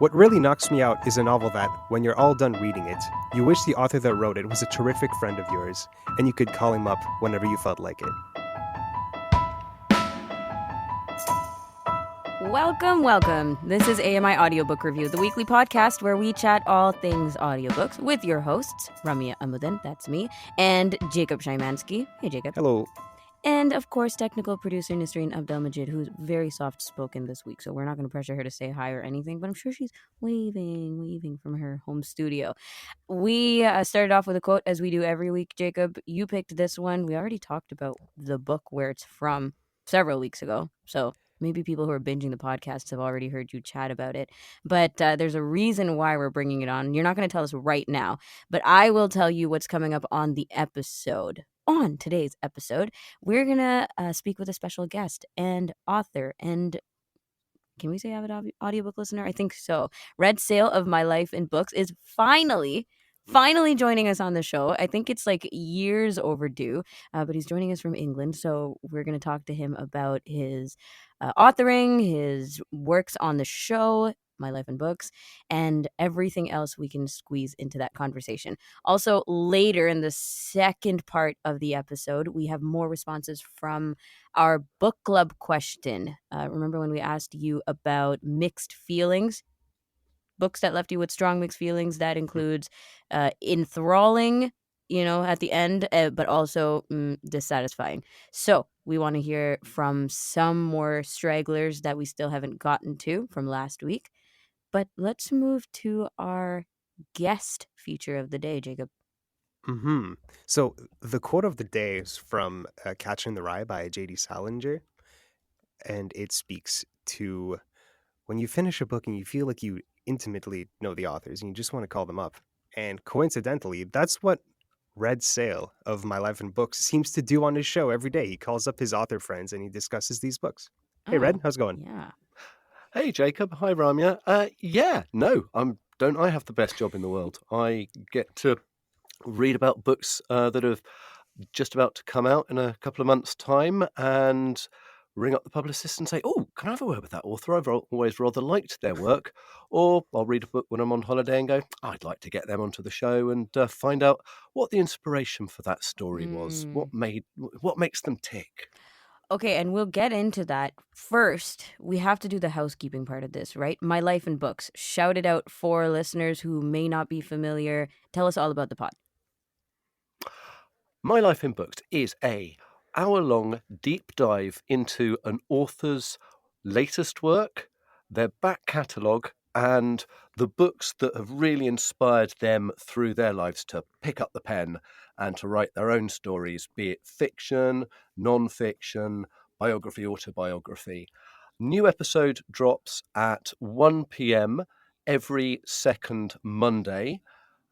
What really knocks me out is a novel that, when you're all done reading it, you wish the author that wrote it was a terrific friend of yours, and you could call him up whenever you felt like it. Welcome. This is AMI Audiobook Review, the weekly podcast where we chat all things audiobooks with your hosts, Ramya Amudan, that's me, and Jacob Szymanski. Hey, Jacob. Hello. And, of course, technical producer Nisreen Abdelmajid, who's very soft-spoken this week, so we're not going to pressure her to say hi or anything, but I'm sure she's waving from her home studio. We started off with a quote, as we do every week. Jacob, you picked this one. We already talked about the book where it's from several weeks ago, so maybe people who are binging the podcast have already heard you chat about it. But there's a reason why we're bringing it on. You're not going to tell us right now, but I will tell you what's coming up on the episode. On today's episode, we're going to speak with a special guest and author and, can we say avid audiobook listener? I think so. Red Széll of My Life in Books is finally joining us on the show. I think it's like years overdue, but he's joining us from England. So we're going to talk to him about his authoring, his works on the show, My Life in Books, and everything else we can squeeze into that conversation. Also, later in the second part of the episode, we have more responses from our book club question. Remember when we asked you about mixed feelings? Books that left you with strong mixed feelings. That includes enthralling, at the end, but also dissatisfying. So we want to hear from some more stragglers that we still haven't gotten to from last week. But let's move to our guest feature of the day, Jacob. So the quote of the day is from Catching the Rye by J.D. Salinger, and it speaks to when you finish a book and you feel like you intimately know the authors and you just want to call them up. And coincidentally, that's what Red Széll of My Life in Books seems to do on his show every day. He calls up his author friends and he discusses these books. Hey, Red, how's it going? Yeah. Hey, Jacob. Hi, Ramya. Don't I have the best job in the world? I get to read about books that are just about to come out in a couple of months' time and ring up the publicist and say, oh, can I have a word with that author? I've always rather liked their work. Or I'll read a book when I'm on holiday and go, I'd like to get them onto the show and find out what the inspiration for that story was. What makes them tick? Okay, and we'll get into that. First, we have to do the housekeeping part of this, right? My Life in Books. Shout it out for listeners who may not be familiar. Tell us all about the pod. My Life in Books is a hour-long deep dive into an author's latest work, their back catalogue, and the books that have really inspired them through their lives to pick up the pen and to write their own stories, be it fiction, non-fiction, biography, autobiography. New episode drops at 1 p.m. every second Monday.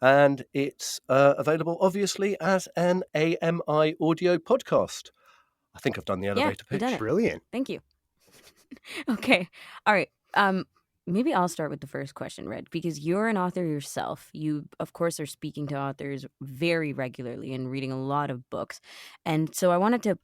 And it's available, obviously, as an AMI audio podcast. I think I've done the elevator pitch. Done it. Brilliant. Thank you. Okay. All right. Maybe I'll start with the first question, Red, because you're an author yourself. You, of course, are speaking to authors very regularly and reading a lot of books. And so I wanted to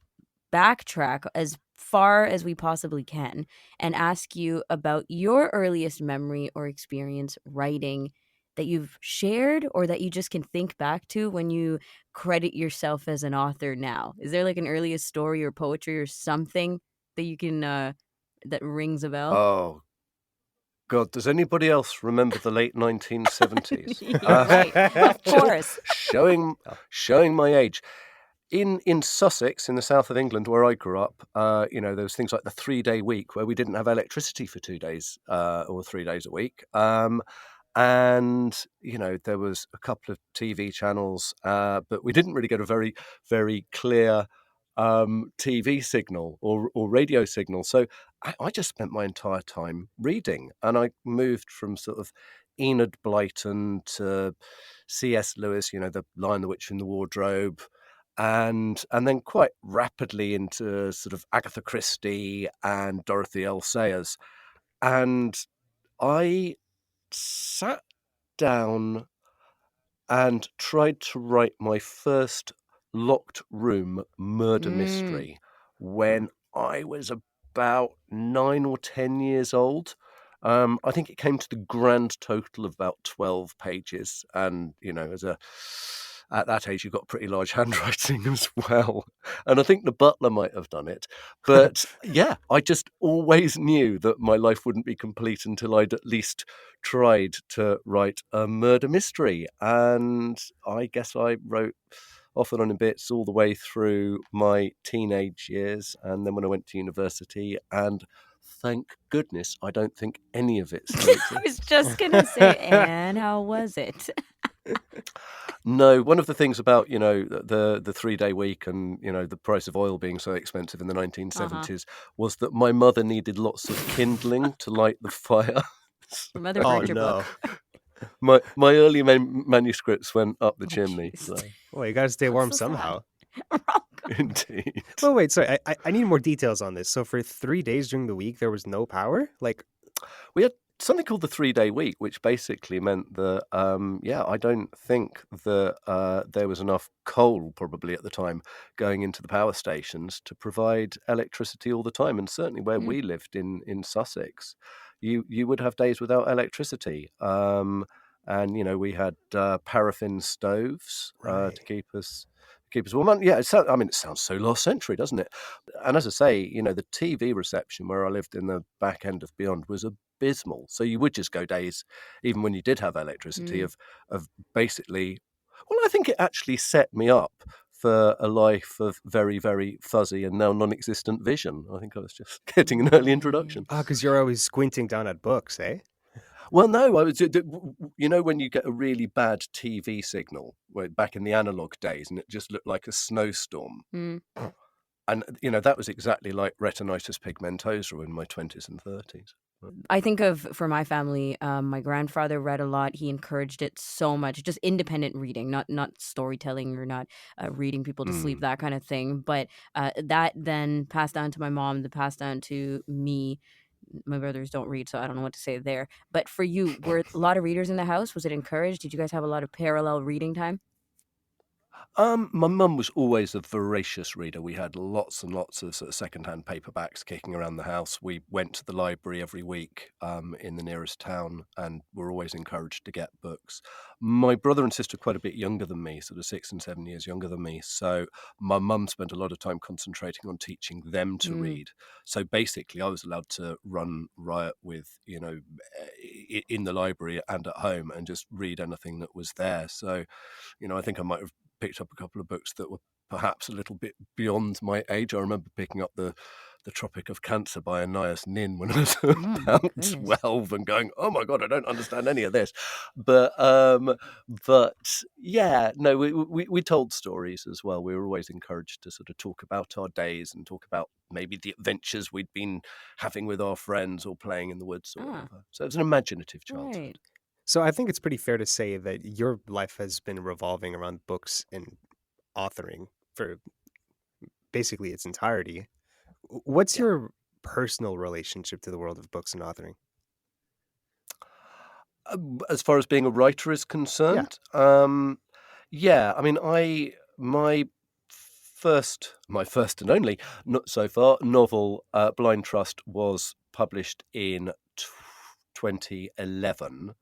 backtrack as far as we possibly can and ask you about your earliest memory or experience writing that you've shared or that you just can think back to when you credit yourself as an author now. Is there like an earliest story or poetry or something that you can that rings a bell? Oh, God, does anybody else remember the late 1970s? You're right, of course. Showing my age. In Sussex, in the south of England, where I grew up, there was things like the 3-day week where we didn't have electricity for 2 days or 3 days a week. And, there was a couple of TV channels, but we didn't really get a very, very clear TV signal or radio signal. So I just spent my entire time reading. And I moved from sort of Enid Blyton to C.S. Lewis, The Lion, the Witch, and the Wardrobe, and then quite rapidly into sort of Agatha Christie and Dorothy L. Sayers. And I sat down and tried to write my first locked room murder mystery when I was about 9 or 10 years old. I think it came to the grand total of about 12 pages. And, at that age, you've got pretty large handwriting as well. And I think the butler might have done it. But yeah, I just always knew that my life wouldn't be complete until I'd at least tried to write a murder mystery. And I guess I wrote off and on in bits all the way through my teenage years. And then when I went to university, and thank goodness, I don't think any of it still I was exists. just gonna say, and how was it? No, one of the things about, the 3-day week and, the price of oil being so expensive in the Uh-huh. 1970s was that my mother needed lots of kindling to light the fire. Your mother Oh, burnt your no. book. My early manuscripts went up the Oh, chimney. jeez. So Well, you gotta stay That's warm so sad. somehow. Oh, God. indeed. Well, wait, sorry, I need more details on this. So for 3 days during the week, there was no power? Like, We had something called the 3-day week, which basically meant that, I don't think that there was enough coal probably at the time going into the power stations to provide electricity all the time. And certainly where Mm. we lived in Sussex, you would have days without electricity. And we had paraffin stoves to right. keep us warm. And yeah, it sounds so last century, doesn't it? And as I say, the TV reception where I lived in the back end of Beyond was abysmal. So you would just go days, even when you did have electricity, Mm. of basically. Well, I think it actually set me up for a life of very, very fuzzy and now non-existent vision. I think I was just getting an early introduction. Oh, because you're always squinting down at books, eh? Well, no, I was. When you get a really bad TV signal, back in the analog days, and it just looked like a snowstorm. Mm. And, that was exactly like retinitis pigmentosa in my 20s and 30s. I think of, for my family, my grandfather read a lot. He encouraged it so much, just independent reading, not storytelling or not reading people to sleep, Mm. that kind of thing. But that then passed down to my mom, that passed down to me. My brothers don't read, so I don't know what to say there. But for you, were a lot of readers in the house? Was it encouraged? Did you guys have a lot of parallel reading time? My mum was always a voracious reader. We had lots and lots of sort of secondhand paperbacks kicking around the house. We went to the library every week in the nearest town, and were always encouraged to get books. My brother and sister are quite a bit younger than me, sort of 6 and 7 years younger than me. So my mum spent a lot of time concentrating on teaching them to Mm. read. So basically, I was allowed to run riot with, in the library and at home, and just read anything that was there. So, I think I might have picked up a couple of books that were perhaps a little bit beyond my age. I remember picking up the Tropic of Cancer by Anais Nin when I was Oh my about goodness. 12 and going, oh my God, I don't understand any of this. But yeah, no, we told stories as well. We were always encouraged to sort of talk about our days and talk about maybe the adventures we'd been having with our friends or playing in the woods or Ah, whatever. So it was an imaginative right. childhood. So I think it's pretty fair to say that your life has been revolving around books and authoring for basically its entirety. What's Yeah. your personal relationship to the world of books and authoring? As far as being a writer is Yeah. concerned, yeah, I mean, my first and only, not so far, novel, Blind Trust, was published in 2011.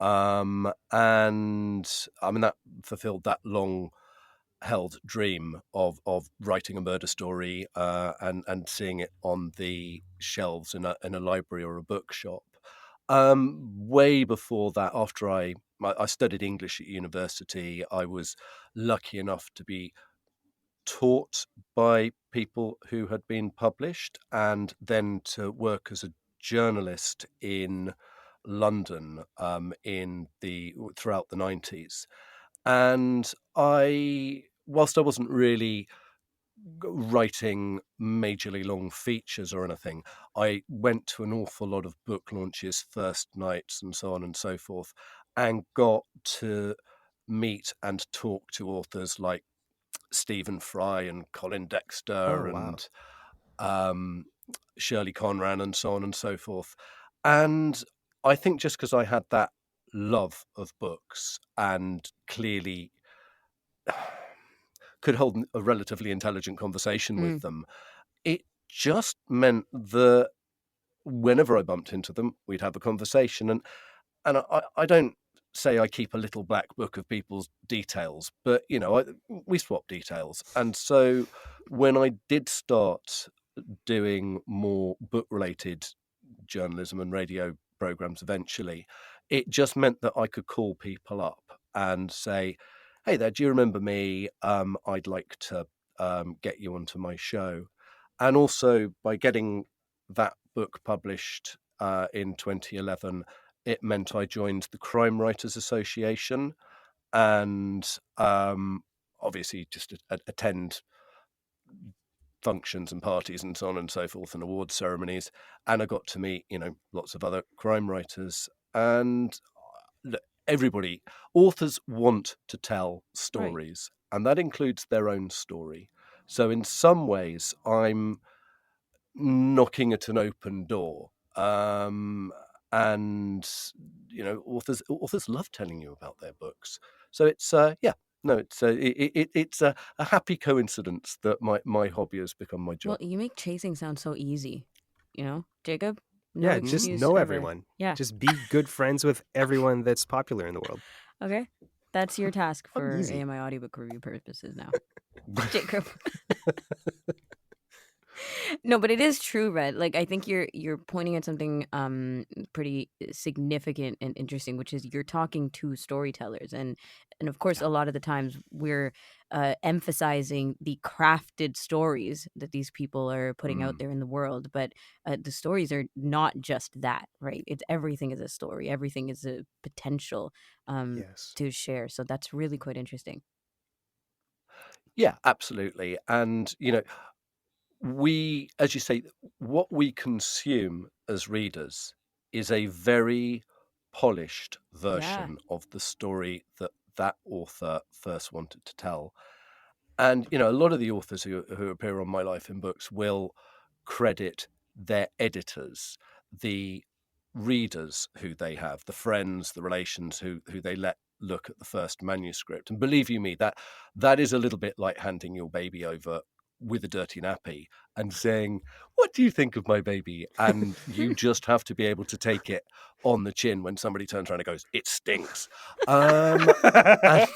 And I mean, that fulfilled that long held dream of writing a murder story and seeing it on the shelves in a library or a bookshop. Way before that, after I studied English at university, I was lucky enough to be taught by people who had been published, and then to work as a journalist in London throughout the 90s. And whilst I wasn't really writing majorly long features or anything, I went to an awful lot of book launches, first nights, and so on and so forth, and got to meet and talk to authors like Stephen Fry and Colin Oh, Dexter wow. and um, Shirley Conran and so on and so forth. And I think just because I had that love of books and clearly could hold a relatively intelligent conversation with Mm. them, it just meant that whenever I bumped into them, we'd have a conversation. And I don't say I keep a little black book of people's details, but we swap details. And so when I did start doing more book-related journalism and radio programs eventually, it just meant that I could call people up and say, "Hey there, do you remember me? I'd like to get you onto my show." And also by getting that book published in 2011, it meant I joined the Crime Writers Association, and obviously just attend functions and parties and so on and so forth, and award ceremonies. And I got to meet, lots of other crime writers. And everybody, authors want to tell Right. stories, and that includes their own story. So in some ways, I'm knocking at an open door. And authors love telling you about their books. So it's it's a happy coincidence that my hobby has become my Well, job. you make chasing sound so easy. Jacob, no Yeah, just excuse know ever. everyone. Yeah. Just be good friends with everyone that's popular in the world. Okay. That's your task How for easy. AMI audiobook review purposes now. Jacob. No, but it is true, Red. Like, I think you're pointing at something pretty significant and interesting, which is you're talking to storytellers, and of course, Yeah. a lot of the times we're emphasizing the crafted stories that these people are putting out there in the world, but the stories are not just that, right? It's everything is a story, everything is a potential Yes. to share. So that's really quite interesting. Yeah, absolutely. And we, as you say, what we consume as readers is a very polished Yeah. version of the story that that author first wanted to tell. And a lot of the authors who appear on My Life in Books will credit their editors, the readers who they have, the friends, the relations who they let look at the first manuscript. And believe you me, that is a little bit like handing your baby over with a dirty nappy and saying, "What do you think of my baby?" And you just have to be able to take it on the chin when somebody turns around and goes, "It stinks." Um, and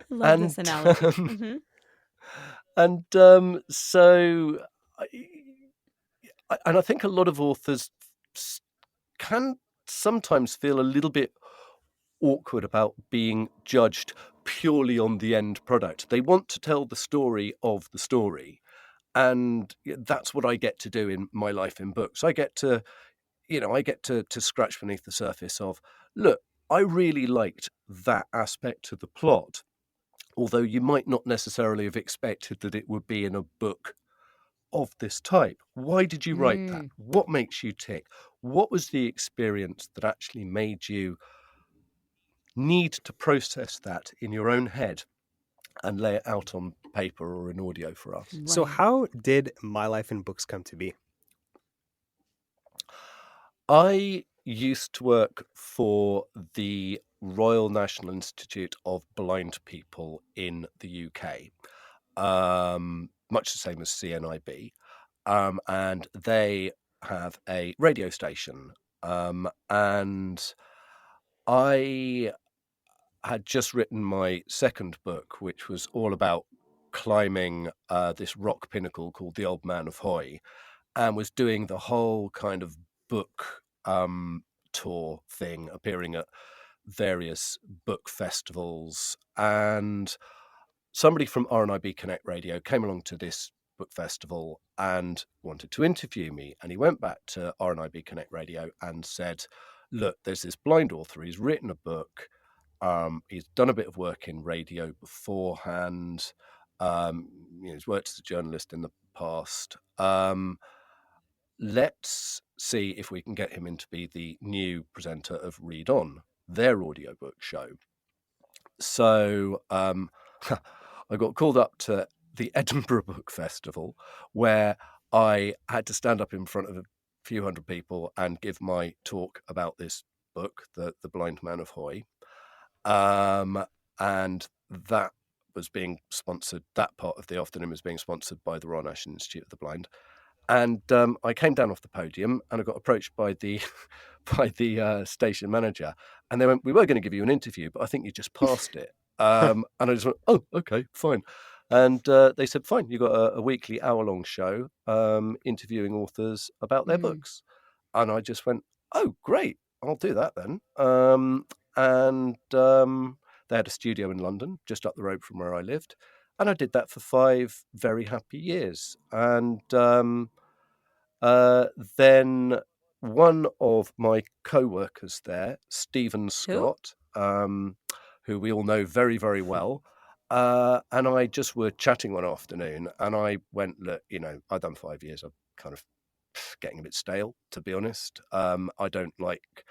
Love and this analogy. Hmm. and so and I think a lot of authors can sometimes feel a little bit awkward about being judged purely on the end product. They want to tell the story of the story. And that's what I get to do in My Life in Books. I get to, to scratch beneath the surface of, look, I really liked that aspect of the plot, although you might not necessarily have expected that it would be in a book of this type. Why did you write that? Mm. What makes you tick? What was the experience that actually made you need to process that in your own head and lay it out on paper or in audio for us? So Right. how did My Life in Books come to be? I used to work for the Royal National Institute of Blind People in the UK, much the same as CNIB, and they have a radio station. And I had just written my second book, which was all about climbing this rock pinnacle called the Old Man of Hoy, and was doing the whole kind of book tour thing, appearing at various book festivals. And somebody from RNIB Connect Radio came along to this book festival and wanted to interview me. And he went back to RNIB Connect Radio and said, "Look, there's this blind author. He's written a book. He's done a bit of work in radio beforehand. He's worked as a journalist in the past. Let's see if we can get him in to be the new presenter of Read On, their audiobook show." So I got called up to the Edinburgh Book Festival, where I had to stand up in front of a few hundred people and give my talk about this book, The Blind Man of Hoy. And that was being sponsored, that part of the afternoon was being sponsored by the Royal National Institute of the Blind. And I came down off the podium and I got approached by the station manager, and they went, "We were going to give you an interview, but I think you just passed it." And I just went, "Oh, okay, fine." And they said, "Fine, you got a weekly hour-long show interviewing authors about their Mm. books." And I just went, "Oh, great, I'll do that then." And they had a studio in London, just up the road from where I lived, and I did that for 5 very happy years. And then one of my co-workers there, Stephen Who? Scott, who we all know very, very well, and I just were chatting one afternoon, and I went, "Look, I've done 5 years. I'm kind of getting a bit stale, to be honest. I don't like."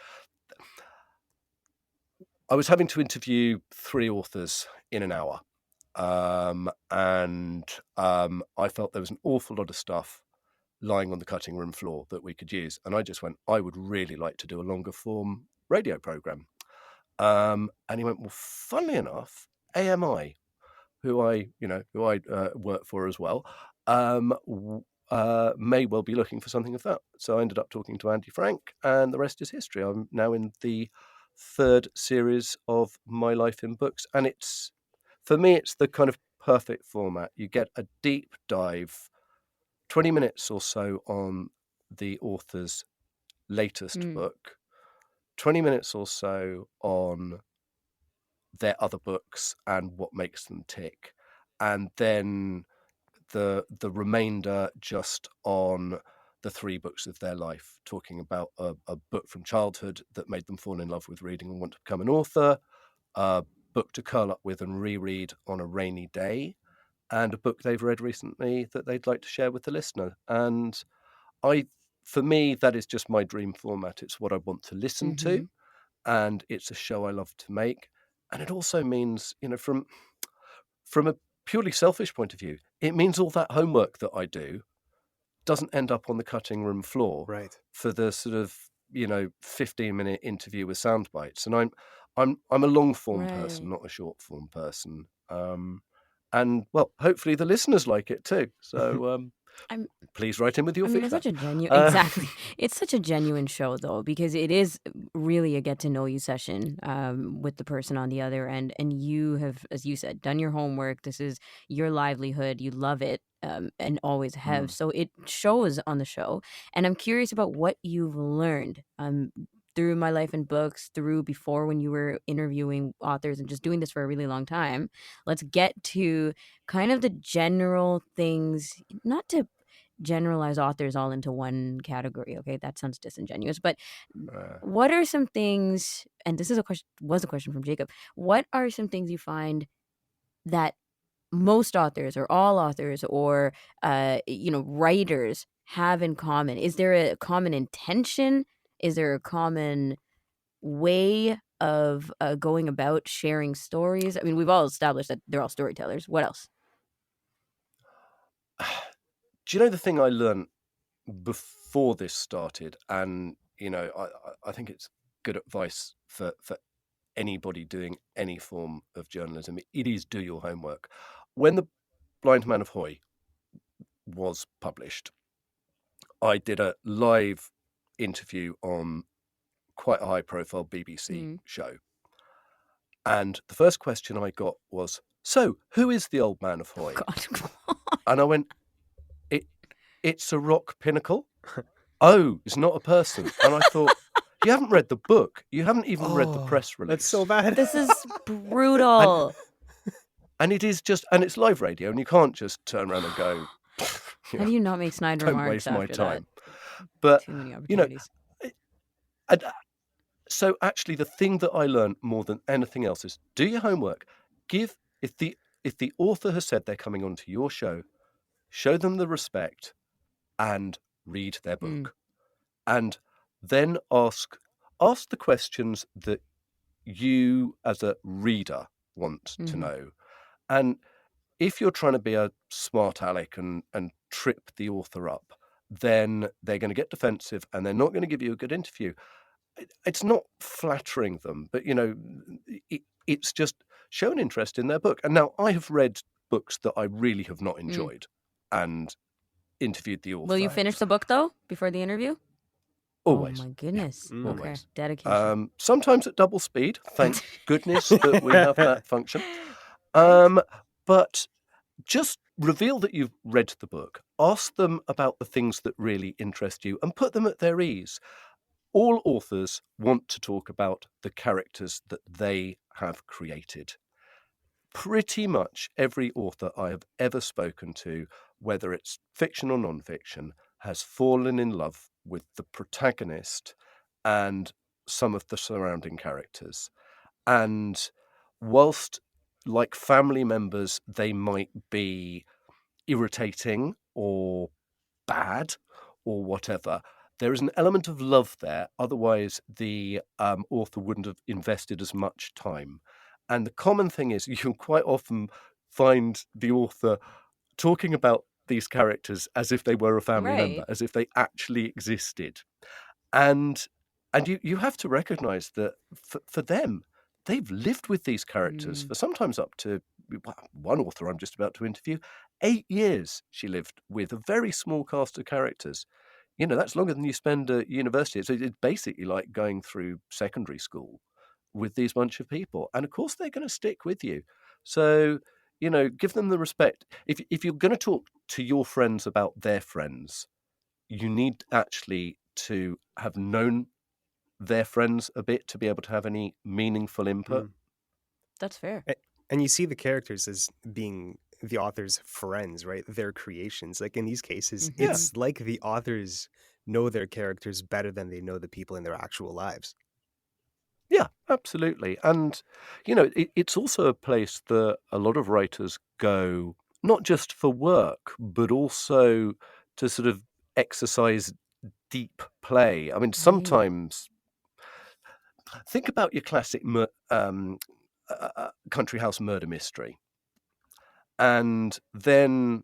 I was having to interview 3 authors in an hour, and I felt there was an awful lot of stuff lying on the cutting room floor that we could use. And I just went, "I would really like to do a longer form radio program." And he went, "Well, funnily enough, AMI, who I work for as well, may well be looking for something of that." So I ended up talking to Andy Frank, and the rest is history. I'm now in the 3rd series of My Life in Books, and for me, it's the kind of perfect format. You get a deep dive, 20 minutes or so on the author's latest Mm. book, 20 minutes or so on their other books and what makes them tick, and then the remainder just on the 3 books of their life, talking about a book from childhood that made them fall in love with reading and want to become an author, a book to curl up with and reread on a rainy day, and a book they've read recently that they'd like to share with the listener. And I, for me, that is just my dream format. It's what I want to listen Mm-hmm. to, and it's a show I love to make. And it also means, from a purely selfish point of view, it means all that homework that I do doesn't end up on the cutting room floor Right. for the sort of 15-minute interview with sound bites. And I'm a long form person, Right. not a short form person. And well, hopefully the listeners like it too. So I'm please write in with your I mean, it's such feedback. a genuine Uh, exactly. It's such a genuine show though, because it is really a get to know you session with the person on the other end, and you have, as you said, done your homework. This is your livelihood. You love it, and always have. mm, So it shows on the show, and I'm curious about what you've learned through My Life in Books, through before when you were interviewing authors and just doing this for a really long time. Let's get to kind of the general things, not to generalize authors all into one category. Okay, that sounds disingenuous. But uh, what are some things? And this is a question. Was a question from Jacob. What are some things you find that most authors, or all authors, or writers have in common? Is there a common intention? Is there a common way of going about sharing stories? I mean, we've all established that they're all storytellers. What else? do you know the thing I learned before this started? And I think it's good advice for anybody doing any form of journalism. It is do your homework. When The Blind Man of Hoy was published, I did a live interview on quite a high profile BBC Mm. show. And the first question I got was, "So, who is the old man of Hoy?" God. And I went, "It it's a rock pinnacle." "Oh, it's not a person." And I thought, you haven't read the book. You haven't even read the Oh, press that's so release. bad. This is And brutal. and it is just, and it's live radio, and you can't just turn around and go, How do you not make snide "Don't remarks waste my after that? time." But Too many you know, opportunities. and so actually, the thing that I learned more than anything else is do your homework. Give if the author has said they're coming onto your show, show them the respect and read their Mm. book, and then ask the questions that you as a reader want to Mhm. know. And if you're trying to be a smart aleck and trip the author up, then they're going to get defensive and they're not going to give you a good interview. It's not flattering them, but it's just show an interest in their book. And now I have read books that I really have not Mm. enjoyed, and interviewed the Will you author. finish the book though before the interview? Always. Oh my Yeah, goodness. Okay. always. Dedication. Sometimes at double speed. Thank goodness that we have that function. Right? But just reveal that you've read the book. Ask them about the things that really interest you and put them at their ease. All authors want to talk about the characters that they have created. Pretty much every author I have ever spoken to, whether it's fiction or non-fiction, has fallen in love with the protagonist and some of the surrounding characters. And whilst, like family members, they might be irritating or bad or whatever, there is an element of love there. Otherwise, the author wouldn't have invested as much time. And the common thing is you'll quite often find the author talking about these characters as if they were a family member, Right. as if they actually existed. And you have to recognize that for them, they've lived with these characters for sometimes up to one author I'm just about to interview, 8 years she lived with a very small cast of characters. That's longer than you spend at university. So it's basically like going through secondary school with these bunch of people. And of course, they're going to stick with you. So, give them the respect. If you're going to talk to your friends about their friends, you need actually to have known their friends a bit to be able to have any meaningful input. That's fair. And you see the characters as being the author's friends, right? Their creations. Like in these cases, Yeah. it's like the authors know their characters better than they know the people in their actual lives. Yeah, absolutely. And, it's also a place that a lot of writers go, not just for work, but also to sort of exercise deep play. I mean, sometimes think about your classic country house murder mystery, and then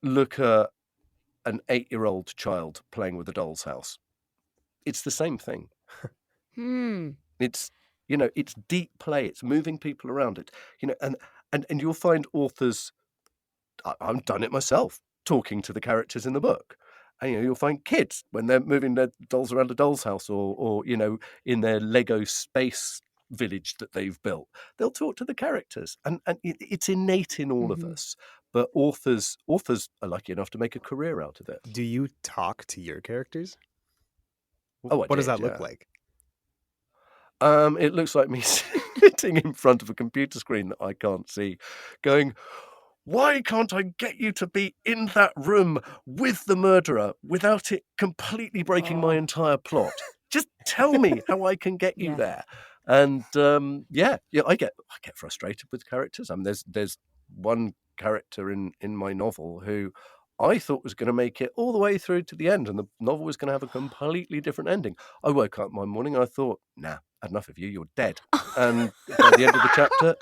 look at an 8-year-old child playing with a doll's house. It's the same thing. It's it's deep play. It's moving people around. It and you'll find authors. I've done it myself, talking to the characters in the book. And you'll find kids when they're moving their dolls around a doll's house, or in their Lego space village that they've built. They'll talk to the characters, and it's innate in all of us. But authors are lucky enough to make a career out of it. Do you talk to your characters? Oh, what does that look like? It looks like me sitting in front of a computer screen that I can't see, going, "Why can't I get you to be in that room with the murderer without it completely breaking my entire plot? Just tell me how I can get you there." And I get frustrated with characters. I mean, there's one character in my novel who I thought was going to make it all the way through to the end, and the novel was going to have a completely different ending. I woke up one morning and I thought, nah, had enough of you, you're dead. And by the end of the chapter,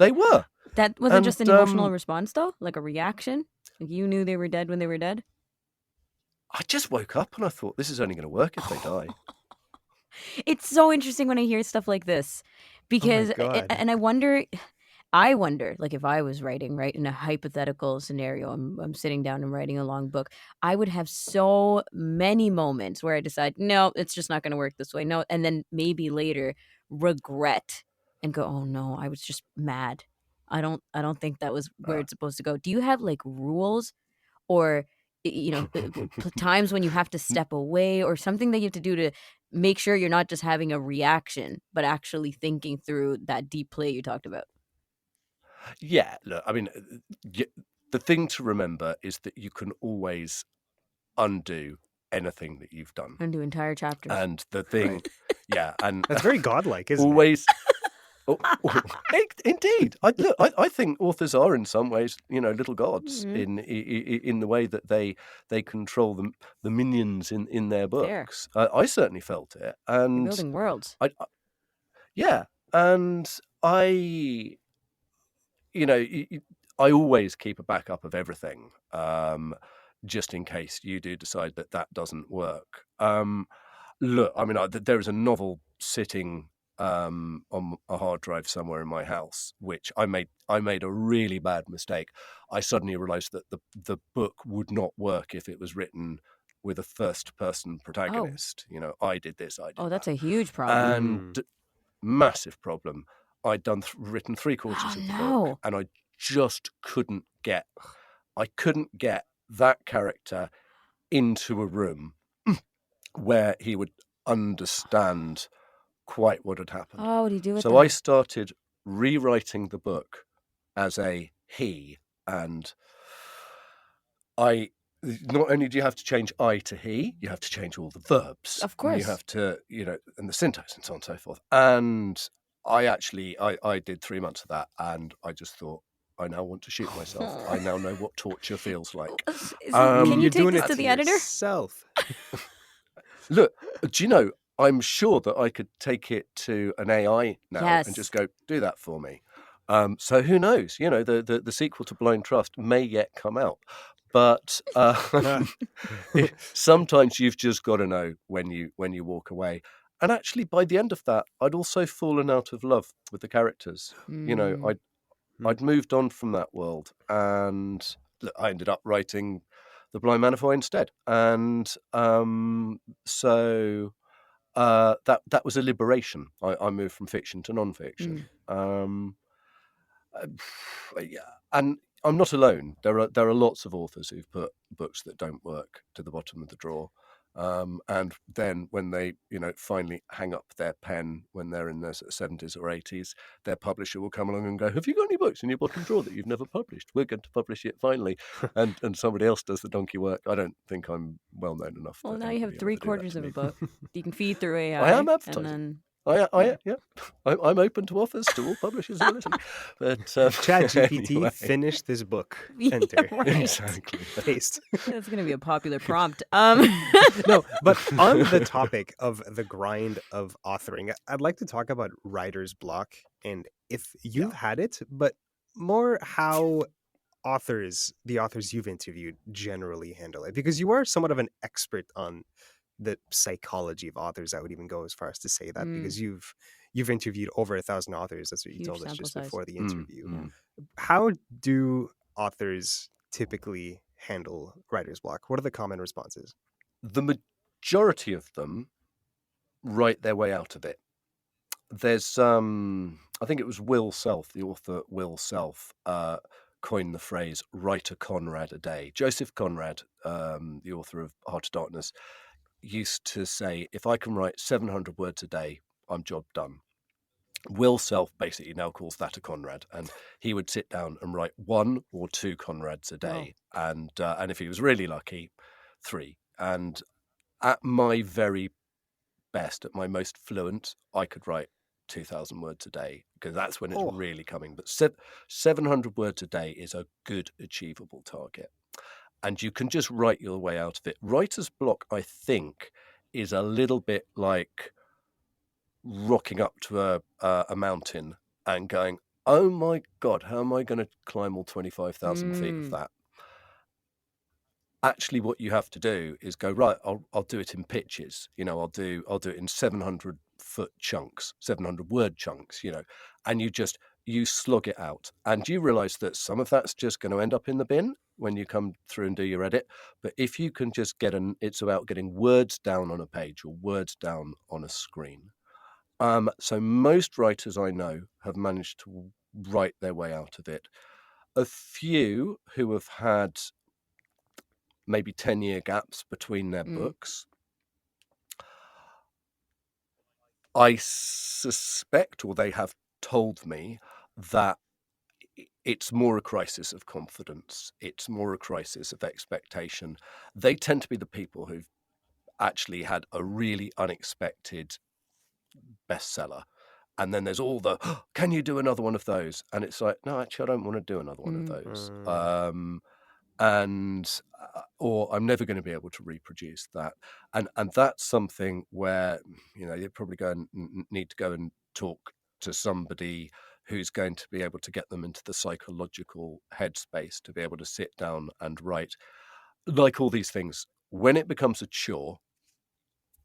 they were. That was it just an emotional response though? Like a reaction? Like you knew they were dead when they were dead? I just woke up and I thought, this is only going to work if they die. It's so interesting when I hear stuff like this because, and I wonder, like if I was writing, right, in a hypothetical scenario, I'm sitting down and writing a long book, I would have so many moments where I decide, no, it's just not going to work this way. No. And then maybe later regret and go, oh no, I was just mad. I don't think that was where it's supposed to go. Do you have like rules or, times when you have to step away or something that you have to do to make sure you're not just having a reaction, but actually thinking through that deep play you talked about? Yeah, look, I mean, the thing to remember is that you can always undo anything that you've done. Undo entire chapters. And the thing, yeah, and that's very godlike, isn't always, it? Indeed. I think authors are in some ways, little gods in the way that they control the minions in their books. I certainly felt it, and you're building worlds. And I always keep a backup of everything, just in case you do decide that doesn't work. Look, I mean, there is a novel sitting on a hard drive somewhere in my house, which I made a really bad mistake. I suddenly realized that the book would not work if it was written with a first person protagonist. I did this, I did Oh, that's that. a huge problem. And massive problem. I'd written three quarters Oh, of the book, no. and I just couldn't get that character into a room where he would understand quite what had happened. Oh, what do you do with So I that? started rewriting the book as a he, and not only do you have to change I to he, you have to change all the verbs. Of And you course. have to, and the syntax and so on and so forth. And I did 3 months of that, and I just thought, I now want to shoot myself. I now know what torture feels like. Can you You're take doing this it to the editor? yourself. Look, do you know, I'm sure that I could take it to an AI now and Yes. just go, do that for me. So who knows? The sequel to Blind Trust may yet come out. But sometimes you've just got to know when you walk away. And actually, by the end of that, I'd also fallen out of love with the characters. I'd moved on from that world, and I ended up writing The Blind Manifold instead. And so that was a liberation. I moved from fiction to non-fiction. Yeah, and I'm not alone. There are lots of authors who've put books that don't work to the bottom of the drawer, and then when they finally hang up their pen when they're in their 70s or 80s, their publisher will come along and go, "Have you got any books in your bottom drawer that you've never published? We're going to publish it finally," and somebody else does the donkey work. I don't think I'm well known enough. Well, that now you have anybody will ever do that 3/4 to of a me. book. You can feed through AI. I am and advertising. then Yeah. I'm open to offers to all publishers who are listening. But ChatGPT, anyway. finish this book. Yeah, Enter. right. Exactly. Paste. That's gonna be a popular prompt. No, but on the topic of the grind of authoring, I'd like to talk about writer's block, and if you've had it, but more how the authors you've interviewed generally handle it, because you are somewhat of an expert on the psychology of authors. I would even go as far as to say that, because you've interviewed over 1,000 authors. That's what you Huge told us sample just size. before the interview. Yeah. How do authors typically handle writer's block? What are the common responses? The majority of them write their way out of it. There's I think it was Will Self, the author Will Self, coined the phrase "write a Conrad a day." Joseph Conrad, the author of Heart of Darkness, used to say, "If I can write 700 words a day, I'm job done." Will Self basically now calls that a Conrad, and he would sit down and write 1 or 2 Conrads a day, and if he was really lucky, 3. And at my very best, at my most fluent, I could write 2,000 words a day, because that's when it's really coming. But 700 words a day is a good achievable target, and you can just write your way out of it. Writer's block, I think, is a little bit like rocking up to a mountain and going, "Oh my God, how am I going to climb all 25,000 feet of that?" Actually, what you have to do is go, right, I'll do it in pitches. I'll do it in 700-foot chunks, 700-word chunks. And you slog it out, and you realize that some of that's just going to end up in the bin when you come through and do your edit. But if you can just it's about getting words down on a page or words down on a screen. So most writers I know have managed to write their way out of it. A few who have had maybe 10-year gaps between their books, I suspect, or they have told me, that it's more a crisis of confidence. It's more a crisis of expectation. They tend to be the people who've actually had a really unexpected bestseller. And then there's all the, "Can you do another one of those?" And it's like, no, actually, I don't want to do another one of those. Or I'm never going to be able to reproduce that. And that's something where, you probably need to go and talk to somebody who's going to be able to get them into the psychological headspace to be able to sit down and write. Like all these things, when it becomes a chore,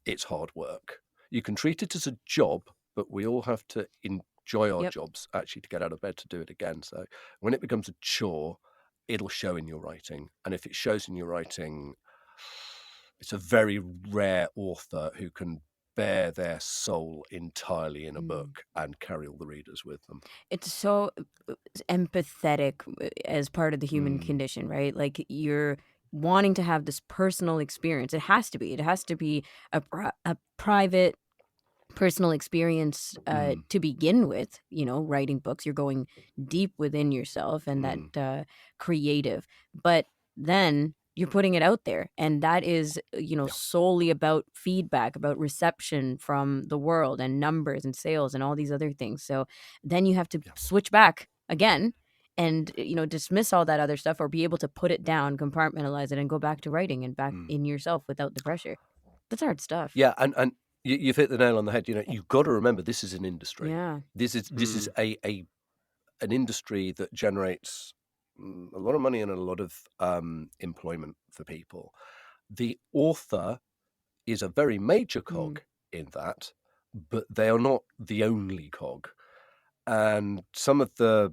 it's hard work. You can treat it as a job, but we all have to enjoy our Yep. jobs actually to get out of bed to do it again. So when it becomes a chore, it'll show in your writing. And if it shows in your writing, it's a very rare author who can bear their soul entirely in a book and carry all the readers with them. It's so empathetic as part of the human Mm, condition, right? Like you're wanting to have this personal experience. It has to be. It has to be a private personal experience mm, to begin with. Writing books, you're going deep within yourself and that mm. creative, but then you're putting it out there, and that is Yeah, solely about feedback, about reception from the world and numbers and sales and all these other things. So then you have to yeah. switch back again and dismiss all that other stuff, or be able to put it down, compartmentalize it, and go back to writing and back Mm. in yourself without the pressure. That's hard stuff. Yeah, and you've hit the nail on the head. You've got to remember this is an industry. Yeah. This is Mm. an industry that generates a lot of money and a lot of employment for people. The author is a very major cog Mm. in that, but they are not the only cog. And some of the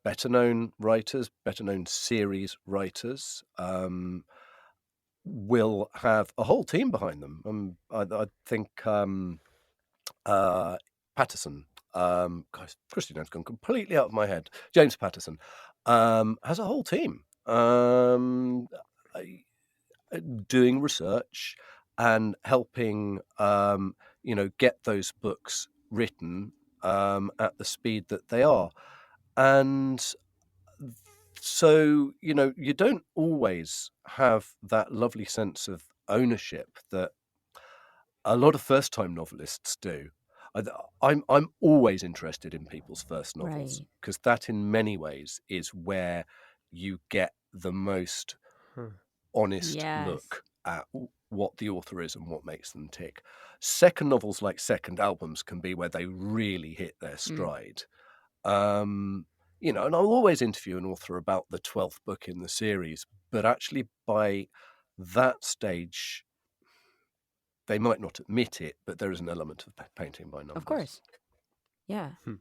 better known writers, better known series writers, will have a whole team behind them. I think Patterson, guys, Christian name's gone completely out of my head. James Patterson has a whole team doing research and helping, get those books written at the speed that they are. And so, you don't always have that lovely sense of ownership that a lot of first-time novelists do. I'm always interested in people's first novels Right. because that, in many ways, is where you get the most Huh. honest Yes. look at what the author is and what makes them tick. Second novels, like second albums, can be where they really hit their Mm. stride. Um, and I'll always interview an author about the 12th book in the series, but actually by that stage, they might not admit it, but there is an element of painting by Of numbers. course. Yeah. Hmm.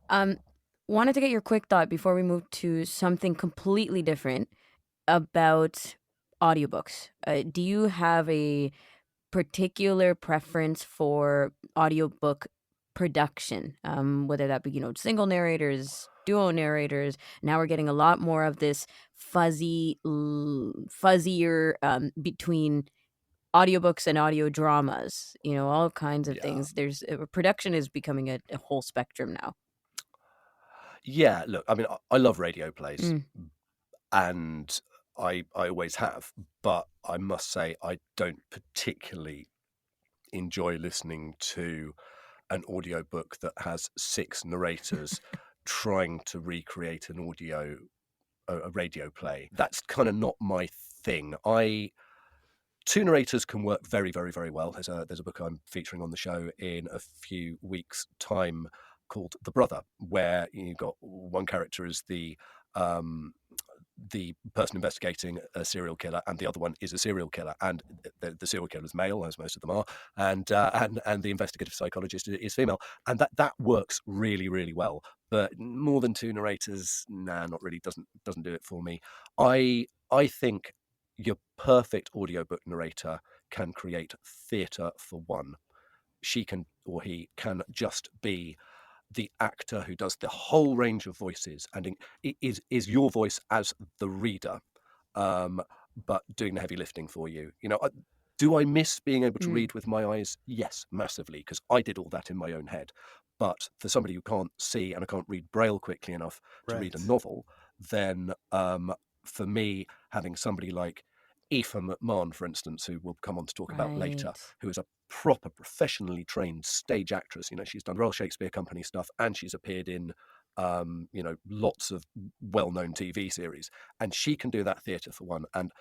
Um, Wanted to get your quick thought before we move to something completely different about audiobooks. Do you have a particular preference for audiobook production? Whether that be, single narrators, duo narrators. Now we're getting a lot more of this fuzzier between audiobooks and audio dramas, all kinds of Yeah. things. There's production is becoming a whole spectrum now. Yeah, look, I mean, I love radio plays, Mm. and I always have, but I must say I don't particularly enjoy listening to an audiobook that has 6 narrators trying to recreate a radio play. That's kind of not my thing. 2 narrators can work very, very, very well. There's a book I'm featuring on the show in a few weeks' time called The Brother, where you've got one character as the person investigating a serial killer, and the other one is a serial killer, and the serial killer is male, as most of them are, and the investigative psychologist is female, and that works really, really well. But more than 2 narrators, nah, not really. Doesn't do it for me. I think your perfect audiobook narrator can create theatre for one. She can, or he can, just be the actor who does the whole range of voices and is your voice as the reader, um, but doing the heavy lifting for you. Do I miss being able to Mm. read with my eyes? Yes, massively, because I did all that in my own head. But for somebody who can't see and I can't read Braille quickly enough to read a Right. novel, then for me, having somebody like Aoife McMahon, for instance, who we'll come on to talk about later, Right. who is a proper professionally trained stage actress. She's done Royal Shakespeare Company stuff, and she's appeared in lots of well-known TV series, and she can do that theatre for one, and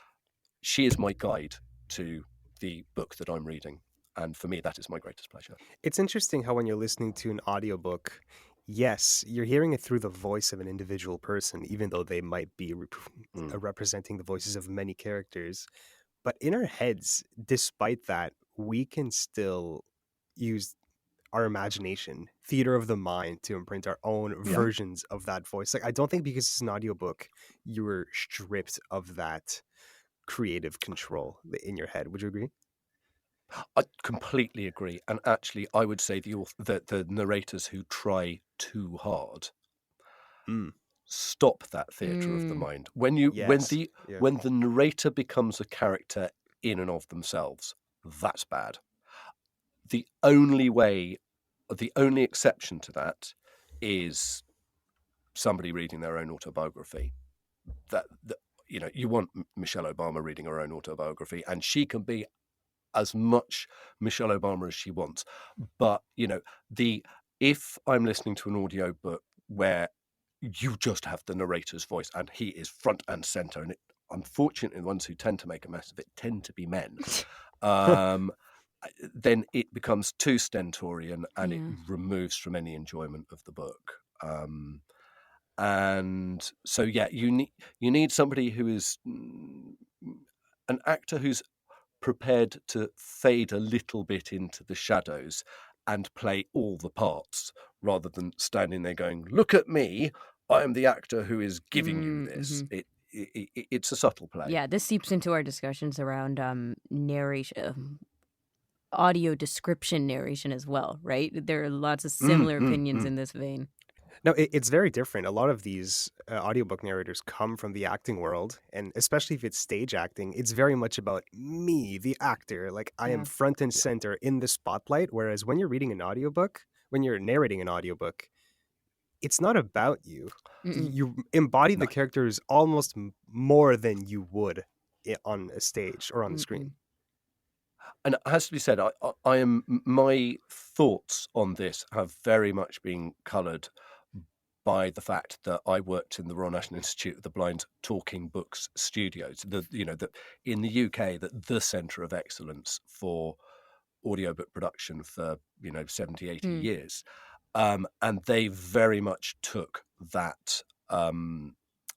she is my guide to the book that I'm reading, and for me that is my greatest pleasure. It's interesting how when you're listening to an audiobook, yes, you're hearing it through the voice of an individual person, even though they might be Mm. representing the voices of many characters. But in our heads, despite that, we can still use our imagination, theater of the mind, to imprint our own Yeah. versions of that voice. Like, I don't think because it's an audiobook, you were stripped of that creative control in your head. Would you agree? I completely agree. And actually, I would say the narrators who try too hard Mm. stop that theatre of the Mm. mind. Yes. Yeah. When the narrator becomes a character in and of themselves, that's bad. The only exception to that is somebody reading their own autobiography. That you want Michelle Obama reading her own autobiography, and she can be as much Michelle Obama as she wants. But if I'm listening to an audiobook where you just have the narrator's voice and he is front and center, and unfortunately the ones who tend to make a mess of it tend to be men, then it becomes too stentorian and it Yeah. removes from any enjoyment of the book. And so you need somebody who is an actor who's prepared to fade a little bit into the shadows and play all the parts, rather than standing there going, "Look at me, I am the actor who is giving you this." It's a subtle play. Yeah, this seeps into our discussions around narration, audio description narration as well, right? There are lots of similar opinions in this vein. No, it's very different. A lot of these audiobook narrators come from the acting world, and especially if it's stage acting, it's very much about me, the actor. Like, I am Yeah. front and center in the spotlight. Whereas when you're reading an audiobook, when you're narrating an audiobook, it's not about you. Mm-mm. You embody No. the characters almost more than you would on a stage or on the screen. And it has to be said, my thoughts on this have very much been coloured by the fact that I worked in the Royal National Institute of the Blind Talking Books Studios. In the UK, the centre of excellence for audiobook production for 70, 80 years, and they very much took that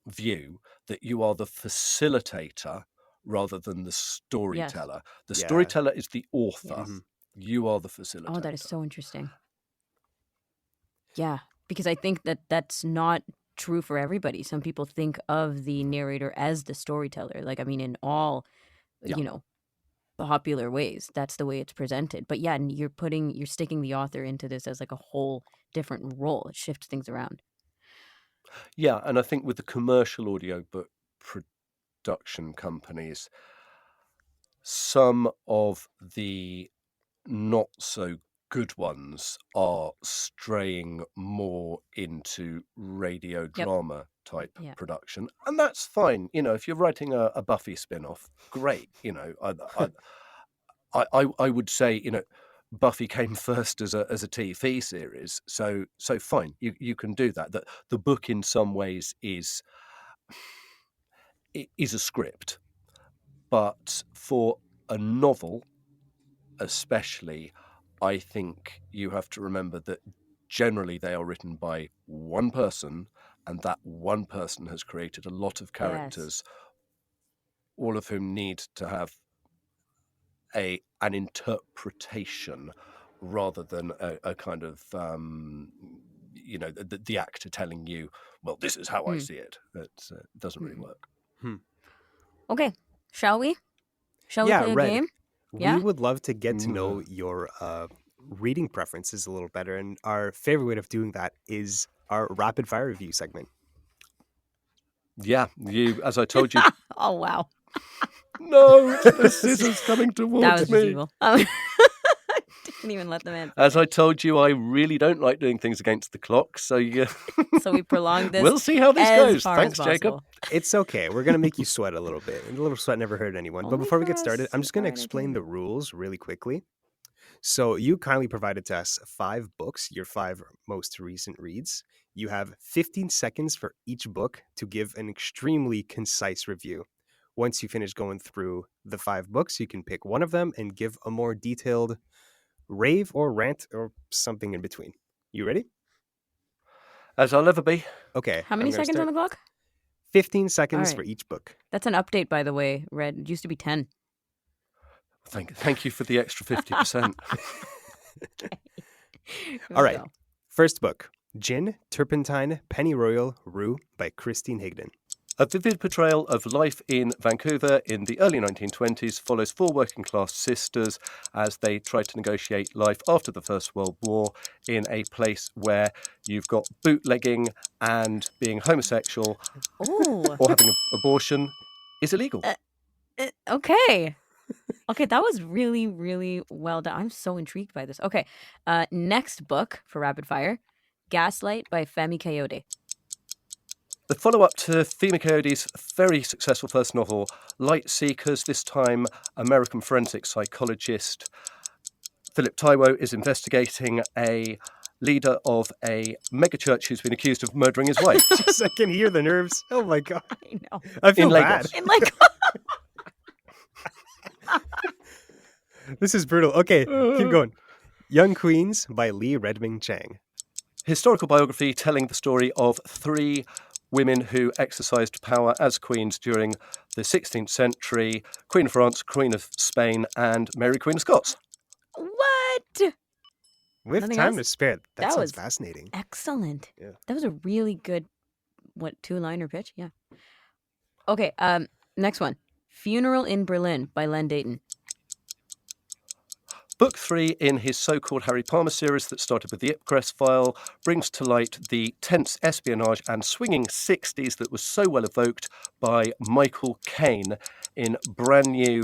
view that you are the facilitator rather than the storyteller. The Yeah. storyteller is the author. Yes. You are the facilitator. Oh, that is so interesting. Yeah, because I think that that's not true for everybody. Some people think of the narrator as the storyteller. Like, I mean, in all, Yeah. popular ways, that's the way it's presented. But yeah, and you're sticking the author into this as like a whole different role. It shifts things around. Yeah, and I think with the commercial audiobook production companies, some of the not so good ones are straying more into radio drama type Yeah. production, and that's fine. If you're writing a Buffy spin-off, great. I would say Buffy came first as a TV series, so fine, you can do that. The book in some ways is a script, but for a novel especially, I think you have to remember that generally they are written by one person, and that one person has created a lot of characters, all of whom need to have an interpretation rather than a kind of the actor telling you, well, this is how I see it. It doesn't really work. Okay, shall we play a Red, game? we would love to get to know your reading preferences a little better, and our favorite way of doing that is our rapid fire review segment. Yeah, as I told you. Oh, wow. No, it's the scissors coming towards That was me. just evil. Didn't even let them answer. As I told you, I really don't like doing things against the clock, so So we prolonged this. We'll see how this as goes. far Thanks, as Jacob. possible. It's okay. We're going to make you sweat a little bit. And a little sweat never hurt anyone. But Only before we for get started, I'm us. just going to Alright, explain okay. the rules really quickly. So you kindly provided to us 5 books, your 5 most recent reads. You have 15 seconds for each book to give an extremely concise review. Once you finish going through the 5 books, you can pick one of them and give a more detailed rave or rant or something in between. You ready? As I'll ever be. Okay. How many seconds on the clock? 15 seconds Alright. for each book. That's an update, by the way, Red. It used to be 10. Thank you for the extra 50%. Okay. All right. Go. First book, Gin, Turpentine, Pennyroyal, Rue by Christine Higdon. A vivid portrayal of life in Vancouver in the early 1920s follows four working-class sisters as they try to negotiate life after the First World War in a place where you've got bootlegging and being homosexual Oh, or having an abortion is illegal. okay. Okay, that was really, really well done. I'm so intrigued by this. Okay, next book for rapid fire, Gaslight by Femi Coyote. The follow-up to Femi Coyote's very successful first novel, Light Seekers, this time American forensic psychologist Philip Taiwo is investigating a leader of a megachurch who's been accused of murdering his wife. Jeez, I can hear the nerves. Oh my God. I know. I feel Lagos. bad. And like, This is brutal. Okay, keep going. Young Queens by Lee Redming Chang. Historical biography telling the story of three women who exercised power as queens during the 16th century: Queen of France, Queen of Spain, and Mary Queen of Scots. what? With Nothing time else? to spare, that That sounds was fascinating. Excellent. Yeah. That was a really good, two-liner pitch? Yeah. Okay, next one. Funeral in Berlin by Len Dayton. Book 3 in his so-called Harry Palmer series that started with the Ipcress file brings to light the tense espionage and swinging 60s that was so well evoked by Michael Caine in brand new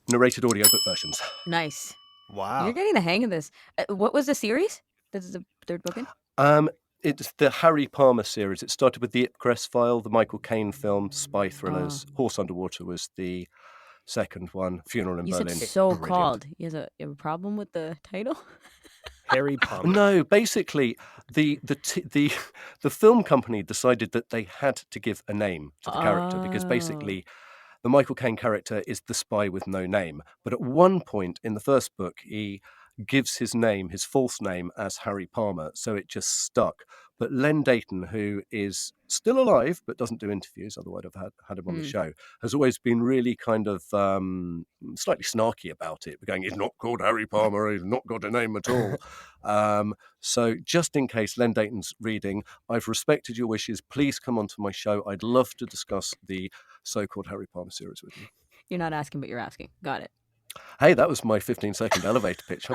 narrated audiobook versions. Nice. Wow. You're getting the hang of this. What was the series? This is the third book in? It's the Harry Palmer series. It started with the Ipcress file, the Michael Caine film, spy thrillers. Horse Underwater was the second one. Funeral in You Berlin. said so Brilliant. called. You have a problem with the title? Harry Palmer. No, basically, the film company decided that they had to give a name to the character because basically the Michael Caine character is the spy with no name. But at one point in the first book, he gives his name, his false name, as Harry Palmer, so it just stuck. But Len Dayton, who is still alive but doesn't do interviews, otherwise I've had him on the show, has always been really kind of slightly snarky about it, going, he's not called Harry Palmer, he's not got a name at all. So just in case Len Dayton's reading, I've respected your wishes. Please come onto my show. I'd love to discuss the so-called Harry Palmer series with you. You're not asking, but you're asking. Got it. Hey, that was my 15-second elevator pitch.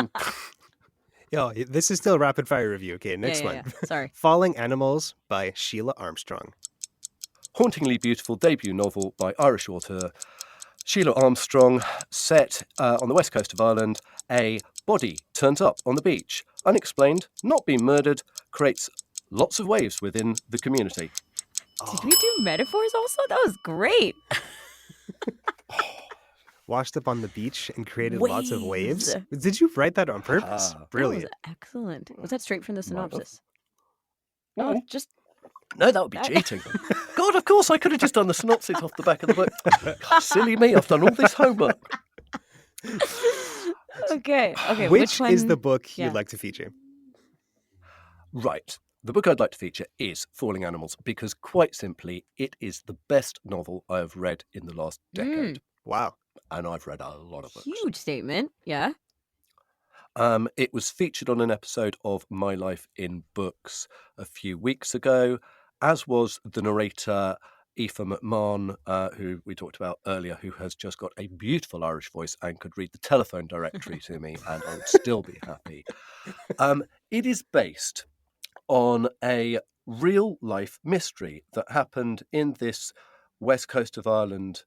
Yo, this is still rapid fire review. Okay, next one. Yeah. Sorry. Falling Animals by Sheila Armstrong. Hauntingly beautiful debut novel by Irish author Sheila Armstrong, set on the west coast of Ireland. A body turns up on the beach, unexplained, not being murdered, creates lots of waves within the community. Did we do metaphors also? That was great. Washed up on the beach and created lots of waves. Waves. Did you write that on purpose? Brilliant. That was excellent. Was that straight from the synopsis? No. Oh, just No, that would be cheating. God, of course, I could have just done the synopsis off the back of the book. God, silly me, I've done all this homework. okay. Which one is the book Yeah. you'd like to feature? Right. The book I'd like to feature is Falling Animals because, quite simply, it is the best novel I have read in the last decade. Wow. And I've read a lot of books. Huge statement. Yeah. It was featured on an episode of My Life in Books a few weeks ago, as was the narrator Aoife McMahon, who we talked about earlier, who has just got a beautiful Irish voice and could read the telephone directory to me, and I would still be happy. It is based on a real-life mystery that happened in this west coast of Ireland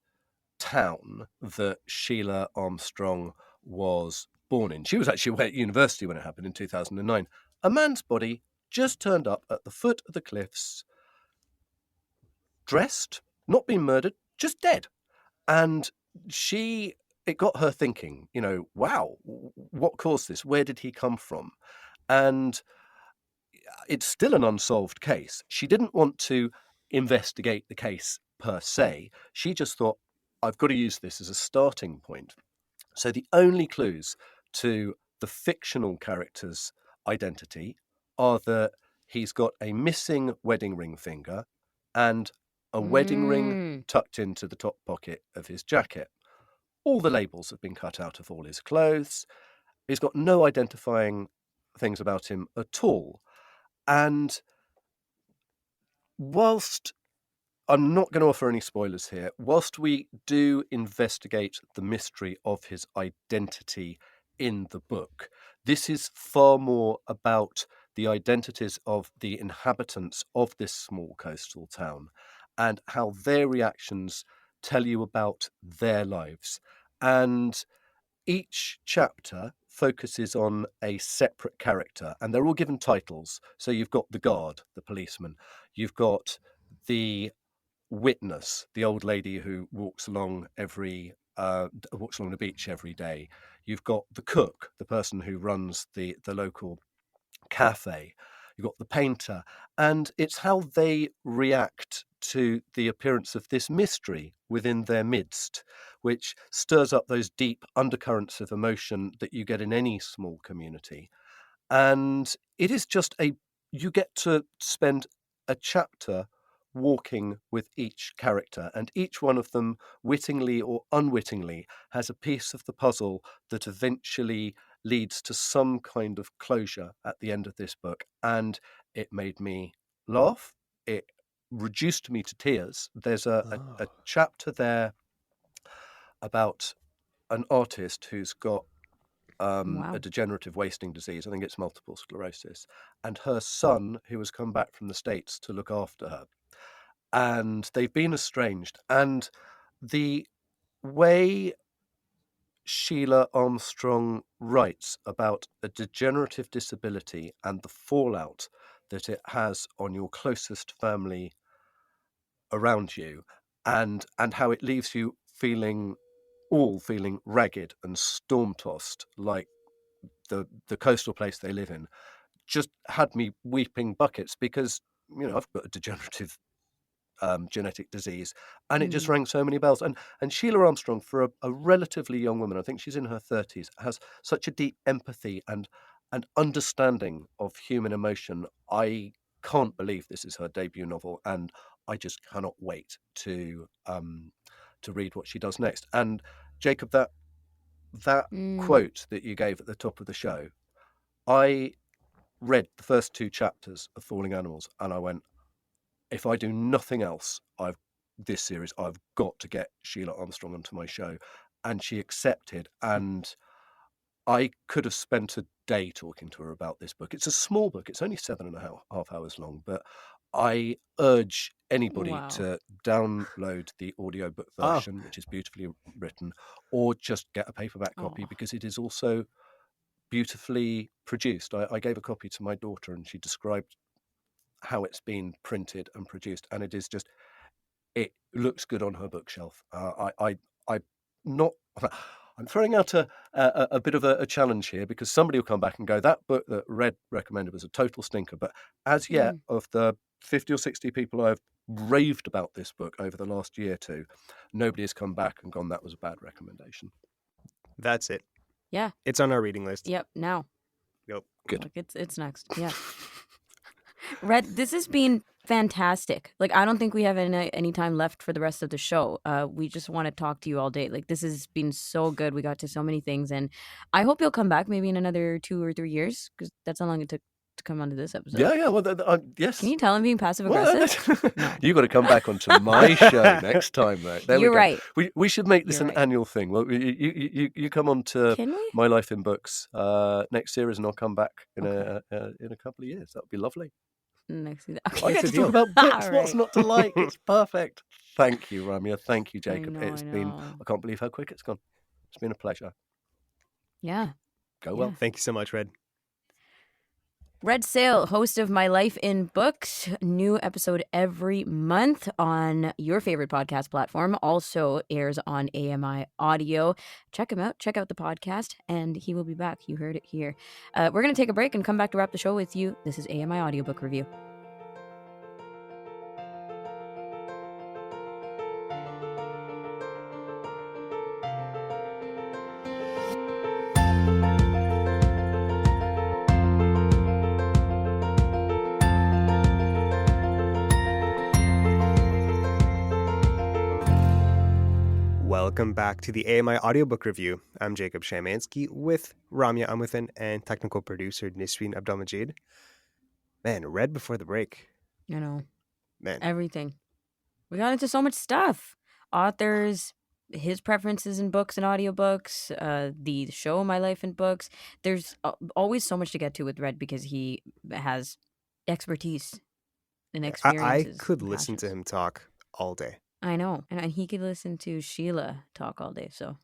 town that Sheila Armstrong was born in. She was actually away at university when it happened in 2009. A man's body just turned up at the foot of the cliffs, dressed, not been murdered, just dead. And it got her thinking, wow, what caused this? Where did he come from? And it's still an unsolved case. She didn't want to investigate the case per se. She just thought, I've got to use this as a starting point. So the only clues to the fictional character's identity are that he's got a missing wedding ring finger and a wedding ring tucked into the top pocket of his jacket. All the labels have been cut out of all his clothes. He's got no identifying things about him at all. And whilst I'm not going to offer any spoilers here, whilst we do investigate the mystery of his identity in the book, this is far more about the identities of the inhabitants of this small coastal town and how their reactions tell you about their lives. And each chapter focuses on a separate character, and they're all given titles. So you've got the guard, the policeman, you've got the witness, the old lady who walks along the beach every day. You've got the cook, the person who runs the local cafe. You've got the painter, and it's how they react to the appearance of this mystery within their midst, which stirs up those deep undercurrents of emotion that you get in any small community. And it is just you get to spend a chapter walking with each character, and each one of them, wittingly or unwittingly, has a piece of the puzzle that eventually leads to some kind of closure at the end of this book. And it made me laugh. It reduced me to tears. There's a chapter there about an artist who's got Wow. a degenerative wasting disease. I think it's multiple sclerosis. And her son, who has come back from the States to look after her. And they've been estranged. And the way Sheila Armstrong writes about a degenerative disability and the fallout that it has on your closest family around you, and how it leaves you feeling ragged and storm-tossed, like the coastal place they live in, just had me weeping buckets, because I've got a degenerative genetic disease, and it just rang so many bells. And Sheila Armstrong, for a relatively young woman, I think she's in her 30s, has such a deep empathy and understanding of human emotion. I can't believe this is her debut novel, and I just cannot wait to read what she does next. And Jacob, that quote that you gave at the top of the show, I read the first 2 chapters of Falling Animals, and I went, if I do nothing else, this series, I've got to get Sheila Armstrong onto my show. And she accepted, and I could have spent a day talking to her about this book. It's a small book. It's only 7.5 hours long, but I urge anybody Wow. to download the audiobook version, which is beautifully written, or just get a paperback copy, because it is also beautifully produced. I gave a copy to my daughter, and she described how it's been printed and produced, and it looks good on her bookshelf. I'm throwing out a bit of a challenge here, because somebody will come back and go, that book that Red recommended was a total stinker. But as yet, of the 50 or 60 people I've raved about this book over the last year or two, nobody has come back and gone, that was a bad recommendation. That's it. Yeah. It's on our reading list. Yep. Now. Yep. Good. Like it's next. Yeah. Red, this has been fantastic. Like, I don't think we have any time left for the rest of the show. We just want to talk to you all day. Like, this has been so good. We got to so many things, and I hope you'll come back maybe in another 2 or 3 years, because that's how long it took to come onto this episode. Yeah. Well, yes. Can you tell I'm being passive aggressive? No. You got to come back onto my show next time, though. There You're we go. right. We should make this You're an right. annual thing. Well, you come on to Can we? My Life in Books next series, and I'll come back in Okay. a couple of years. That would be lovely. Next. I Okay. get to deal. talk about books. All What's right. not to like? It's perfect. Thank you, Ramya. Thank you, I Jacob. know, It's I been. know. I can't believe how quick it's gone. It's been a pleasure. Yeah. Go well. Thank you so much, Red. Red Széll, host of My Life in Books. New episode every month on your favorite podcast platform. Also airs on AMI Audio. Check him out. Check out the podcast, and he will be back. You heard it here. We're going to take a break and come back to wrap the show with you. This is AMI Audiobook Review. welcome back to the AMI audiobook review. I'm Jacob Shamansky with Ramya Amuthan and technical producer Nisreen Abdelmajid. Man, read before the break. You know, Man, everything. We got into so much stuff. Authors, his preferences in books and audiobooks, the show My Life in Books. There's always so much to get to with Red because he has expertise and I experiences could and listen to passions. him talk all day. I know. And he could listen to Sheila talk all day, so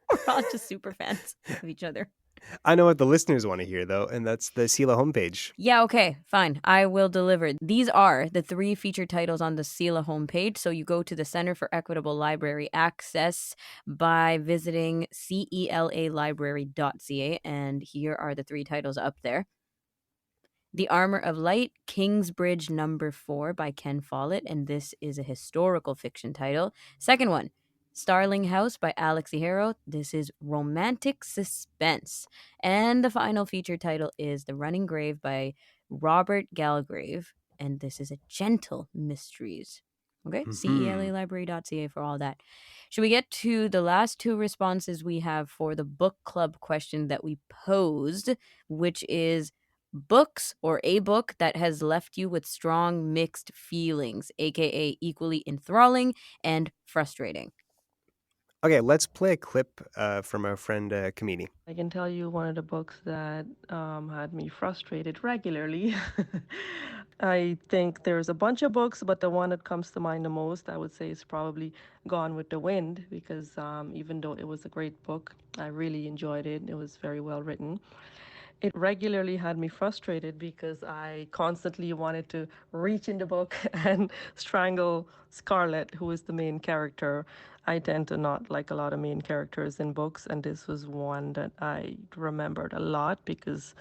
we're all just super fans of each other. I know what the listeners want to hear, though, and that's the Sela homepage. Yeah, okay, fine. I will deliver. These are the 3 featured titles on the CELA homepage. So you go to the Center for Equitable Library Access by visiting celalibrary.ca, and here are the 3 titles up there. The Armor of Light, Kingsbridge Number 4 by Ken Follett, and this is a historical fiction title. Second one, Starling House by Alex Ihero. This is romantic suspense. And the final feature title is The Running Grave by Robert Galgrave, and this is a gentle mysteries. Okay, celalibrary.ca for all that. Should we get to the last 2 responses we have for the book club question that we posed, which is books or a book that has left you with strong mixed feelings, aka equally enthralling and frustrating? Okay, let's play a clip from our friend Kamini. I can tell you one of the books that had me frustrated regularly. I think there's a bunch of books, but the one that comes to mind the most, I would say, is probably Gone with the Wind, because even though it was a great book, I really enjoyed it. It was very well written. It regularly had me frustrated because I constantly wanted to reach in the book and strangle Scarlett, who is the main character. I tend to not like a lot of main characters in books, and this was one that I remembered a lot because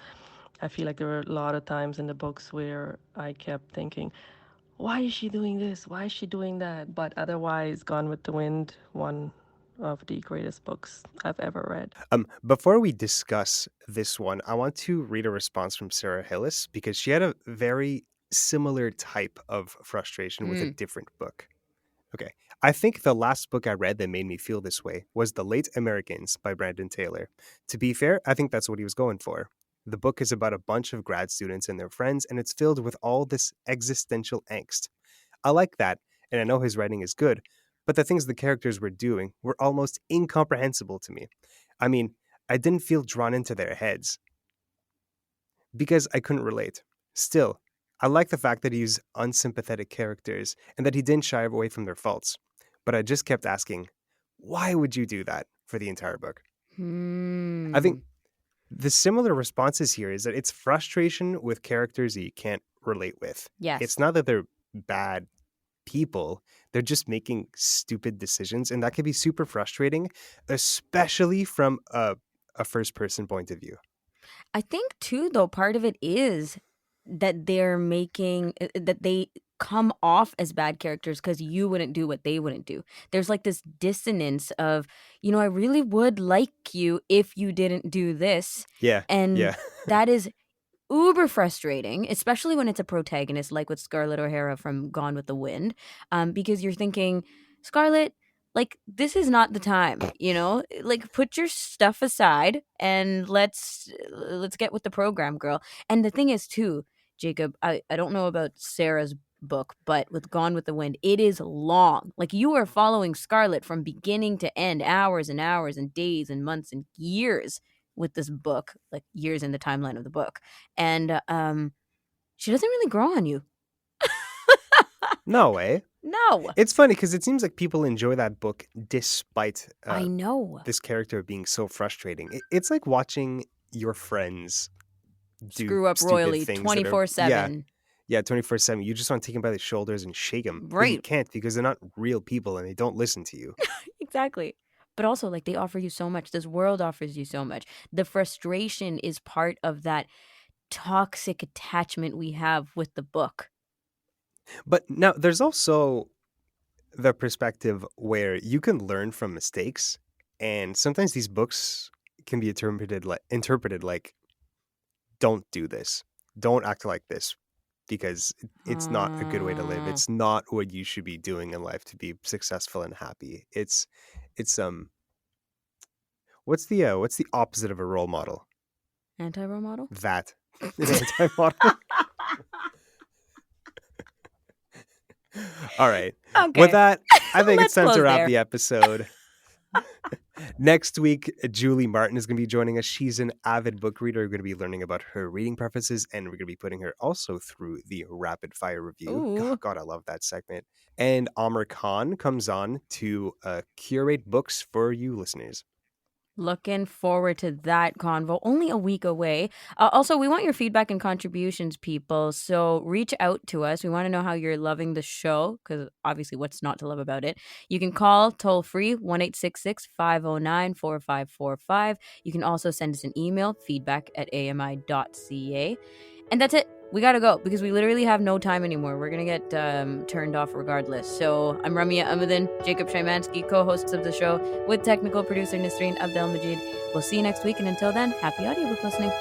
I feel like there were a lot of times in the books where I kept thinking, why is she doing this? Why is she doing that? But otherwise, Gone with the Wind, one of the greatest books I've ever read. Before we discuss this one, I want to read a response from Sarah Hillis because she had a very similar type of frustration with a different book. Okay. I think the last book I read that made me feel this way was The Late Americans by Brandon Taylor. To be fair, I think that's what he was going for. The book is about a bunch of grad students and their friends, and it's filled with all this existential angst. I like that, and I know his writing is good, but the things the characters were doing were almost incomprehensible to me. I mean, I didn't feel drawn into their heads because I couldn't relate. Still, I like the fact that he used unsympathetic characters and that he didn't shy away from their faults. But I just kept asking, why would you do that for the entire book? I think the similar responses here is that it's frustration with characters that you can't relate with. Yes. It's not that they're bad people, they're just making stupid decisions, and that can be super frustrating, especially from a first person point of view. I think too, though, part of it is that they're making that they come off as bad characters because you wouldn't do what they wouldn't do. There's like this dissonance of, I really would like you if you didn't do this. Yeah. And yeah. that is uber frustrating, especially when it's a protagonist like with Scarlett O'Hara from Gone with the Wind, because you're thinking, Scarlett, like, this is not the time, like, put your stuff aside and let's get with the program, girl. And the thing is too, Jacob, I don't know about Sarah's book, but with Gone with the Wind, it is long. Like, you are following Scarlett from beginning to end, hours and hours and days and months and years with this book, like years in the timeline of the book. And she doesn't really grow on you. No way. No. It's funny because it seems like people enjoy that book despite I know. this character being so frustrating. It's like watching your friends do Screw up stupid royally things 24/7. Yeah, 24/7. You just want to take them by the shoulders and shake them. But you Right. can't because they're not real people and they don't listen to you. Exactly. But also, like, they offer you so much. This world offers you so much. The frustration is part of that toxic attachment we have with the book. But now there's also the perspective where you can learn from mistakes, and sometimes these books can be interpreted like don't do this. Don't act like this. because it's not a good way to live. It's not what you should be doing in life to be successful and happy. It's what's the opposite of a role model? Anti-role model? That. An anti-model. All right. Okay. With that, I think it's Let's time to close wrap there. the episode. Next week, Julie Martin is going to be joining us. She's an avid book reader. We're going to be learning about her reading preferences, and we're going to be putting her also through the rapid fire review. Ooh. God, I love that segment. And Amr Khan comes on to curate books for you listeners. Looking forward to that convo. Only a week away. Also, we want your feedback and contributions, people. So reach out to us. We want to know how you're loving the show, because obviously, what's not to love about it? You can call toll free 1-866-509-4545. You can also send us an email, feedback@ami.ca. And that's it. We gotta go because we literally have no time anymore. We're gonna get turned off regardless. So I'm Ramia Amadin, Jacob Szymanski, co-hosts of the show, with technical producer Nisreen Abdelmajid. We'll see you next week, and until then, happy audiobook listening.